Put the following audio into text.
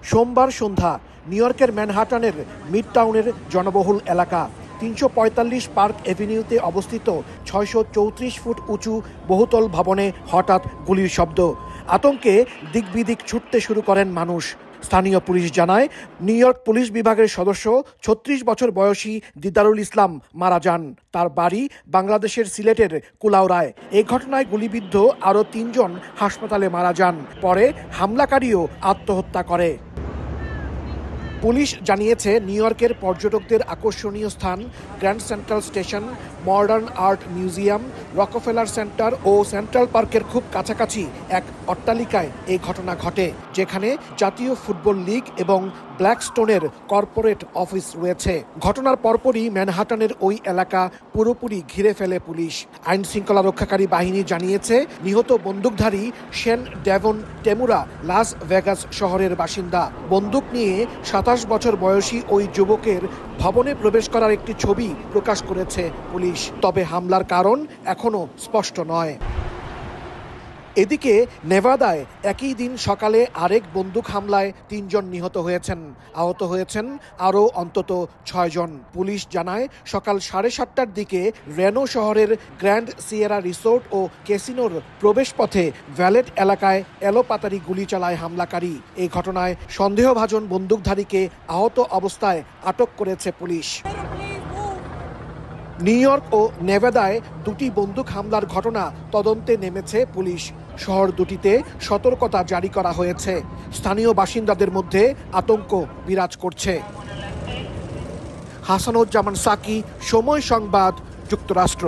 সোমবার সন্ধ্যা নিউ ইয়র্কের ম্যানহাটানের মিড টাউনের জনবহুল এলাকা 345 পার্ক এভিনিউতে অবস্থিত 634 ফুট উঁচু বহুতল ভবনে হঠাৎ গুলির শব্দ। আতঙ্কে দিকবিদিক ছুটতে শুরু করেন মানুষ। স্থানীয় পুলিশ জানায়, নিউ ইয়র্ক পুলিশ বিভাগের সদস্য 36 বছর বয়সী দিদারুল ইসলাম মারা যান। তার বাড়ি বাংলাদেশের সিলেটের কুলাউড়ায়। এই ঘটনায় গুলিবিদ্ধ আরও 3 জন হাসপাতালে মারা যান। পরে হামলাকারীও আত্মহত্যা করে। পুলিশ জানিয়েছে, নিউ ইয়র্কের পর্যটকদের আকর্ষণীয় স্থান Grand Central Station, Modern Art Museum, Rockefeller Center ও সেন্ট্রাল পার্কের খুব কাছাকাছি এক অট্টালিকায় এই ঘটনা ঘটে, যেখানে জাতীয় ফুটবল লীগ এবং ব্ল্যাকস্টোনের কর্পোরেট অফিস রয়েছে। ঘটনার পরপরই ম্যানহাটানের ওই এলাকা পুরোপুরি ঘিরে ফেলে পুলিশ। আইন শৃঙ্খলা রক্ষাকারী বাহিনী জানিয়েছে, নিহত বন্দুকধারী শেন ডেভন টেমুরা লাস ভেগাস শহরের বাসিন্দা। বন্দুক নিয়ে 27 বছর বয়সী ওই যুবকের ভবনে প্রবেশ করার একটি ছবি প্রকাশ করেছে পুলিশ। তবে হামলার কারণ এখনো স্পষ্ট নয়। এদিকে নেভাদায় একই দিন সকালে আরেক বন্দুক হামলায় 3 জন নিহত হয়েছেন। আহত হয়েছেন আরও অন্তত 6 জন। পুলিশ জানায়, সকাল 7:30টার দিকে রেনো শহরের গ্র্যান্ড সিয়েরা রিসোর্ট ও ক্যাসিনোর প্রবেশপথে ভ্যালেট এলাকায় এলোপাতাড়ি গুলি চালায় হামলাকারী। এই ঘটনায় সন্দেহভাজন বন্দুকধারীকে আহত অবস্থায় আটক করেছে পুলিশ। নিউ ইয়র্ক ও নেভাদায় 2টি বন্দুক হামলার ঘটনা তদন্তে নেমেছে পুলিশ। শহর দুটিতে সতর্কতা জারি করা হয়েছে। স্থানীয় বাসিন্দাদের মধ্যে আতঙ্ক বিরাজ করছে। হাসানুজ্জামান সাকি, সময় সংবাদ, যুক্তরাষ্ট্র।